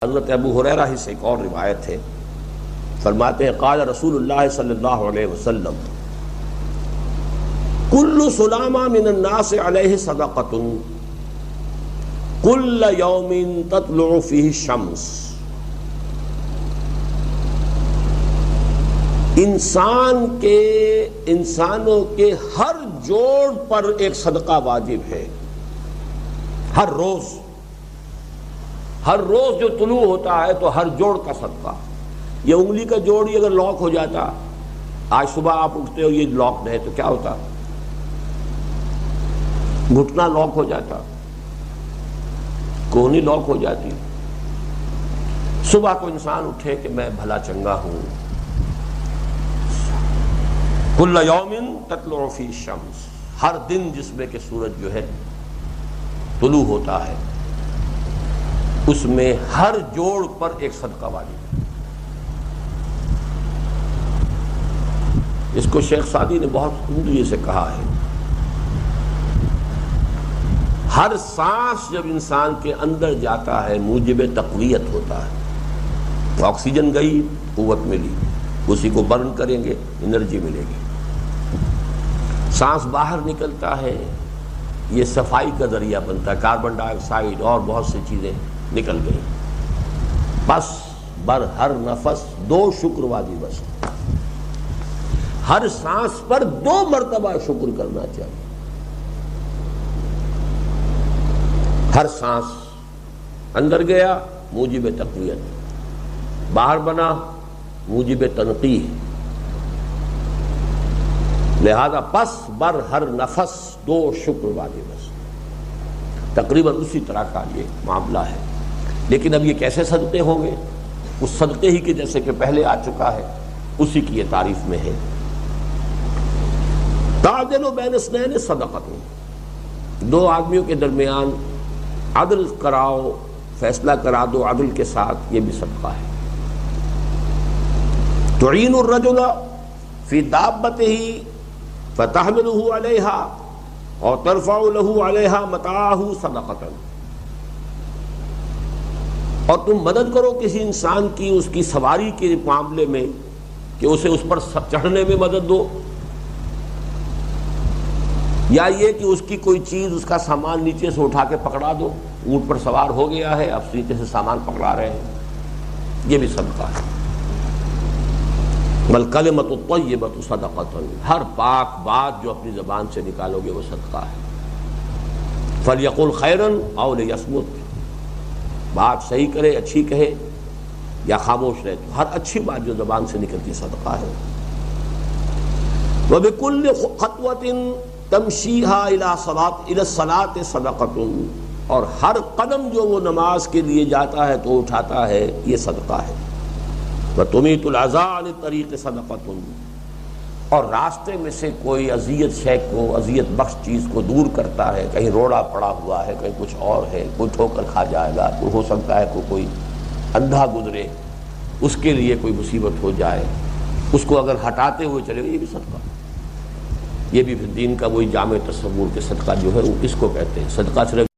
حضرت ابو ہریرہ ہی سے ایک اور روایت ہے، فرماتے ہیں قال رسول اللہ صلی اللہ علیہ وسلم کل سلامہ من الناس علیہ صدقۃ کل یوم تطلع فیہ الشمس۔ انسانوں کے ہر جوڑ پر ایک صدقہ واجب ہے، ہر روز جو طلوع ہوتا ہے تو ہر جوڑ کا صدقہ۔ یہ انگلی کا جوڑ ہی اگر لاک ہو جاتا، آج صبح آپ اٹھتے ہو یہ لاک ہے تو کیا ہوتا؟ گھٹنا لاک ہو جاتا، کوہنی لاک ہو جاتی۔ صبح کو انسان اٹھے کہ میں بھلا چنگا ہوں، کل یوم تطلع فی الشمس، ہر دن جس میں کہ سورج جو ہے طلوع ہوتا ہے اس میں ہر جوڑ پر ایک صدقہ واجب ہے۔ اس کو شیخ سعدی نے بہت عمدگی سے کہا ہے، ہر سانس جب انسان کے اندر جاتا ہے موجب تقویت ہوتا ہے۔ آکسیجن گئی، قوت ملی، اسی کو برن کریں گے انرجی ملے گی۔ سانس باہر نکلتا ہے، یہ صفائی کا ذریعہ بنتا ہے، کاربن ڈائی آکسائڈ اور بہت سی چیزیں نکل گئی۔ بس بر ہر نفس دو شکر واجب بس، ہر سانس پر 2 مرتبہ شکر کرنا چاہیے۔ ہر سانس اندر گیا موجب تقویت، باہر بنا موجب تنقیح، لہذا پس بر ہر نفس 2 شکر واجب بس۔ تقریباً اسی طرح کا یہ معاملہ ہے، لیکن اب یہ کیسے صدقے ہوں گے؟ اس صدقے ہی کے جیسے کہ پہلے آ چکا ہے اسی کی یہ تعریف میں ہے۔ تعدل بین اثنین صدقۃ، 2 آدمیوں کے درمیان عدل کراؤ، فیصلہ کرا دو عدل کے ساتھ، یہ بھی صدقہ ہے۔ تعین الرجل فی دابتہ فتحملہ علیہا اور ترفع لہ علیہا متاعہ صدقۃ، اور تم مدد کرو کسی انسان کی اس کی سواری کے معاملے میں کہ اسے اس پر چڑھنے میں مدد دو، یا یہ کہ اس کی کوئی چیز، اس کا سامان نیچے سے اٹھا کے پکڑا دو، اونٹ پر سوار ہو گیا ہے اب نیچے سے سامان پکڑا رہے ہیں، یہ بھی صدقہ ہے۔ والکلمۃ الطیبۃ صدقۃ، ہر پاک بات جو اپنی زبان سے نکالو گے وہ صدقہ ہے۔ فلیقل خیرا او لیصمت، بات صحیح کرے، اچھی کہے یا خاموش رہے، تو ہر اچھی بات جو زبان سے نکلتی صدقہ ہے۔ وبکل خطوۃ تمشیھا الی الصلاۃ صدقۃ، اور ہر قدم جو وہ نماز کے لیے جاتا ہے تو اٹھاتا ہے یہ صدقہ ہے۔ وتمیت الاذی عن الطریق صدقۃ، اور راستے میں سے کوئی اذیت شے کو، اذیت بخش چیز کو دور کرتا ہے، کہیں روڑا پڑا ہوا ہے، کہیں کچھ اور ہے، کوئی ٹھوکر کھا جائے گا، تو ہو سکتا ہے کوئی اندھا گزرے، اس کے لیے کوئی مصیبت ہو جائے، اس کو اگر ہٹاتے ہوئے چلے گا، یہ بھی صدقہ۔ یہ بھی دین کا وہی جامع تصور کے صدقہ جو ہے وہ کس کو کہتے ہیں؟ صدقہ صرف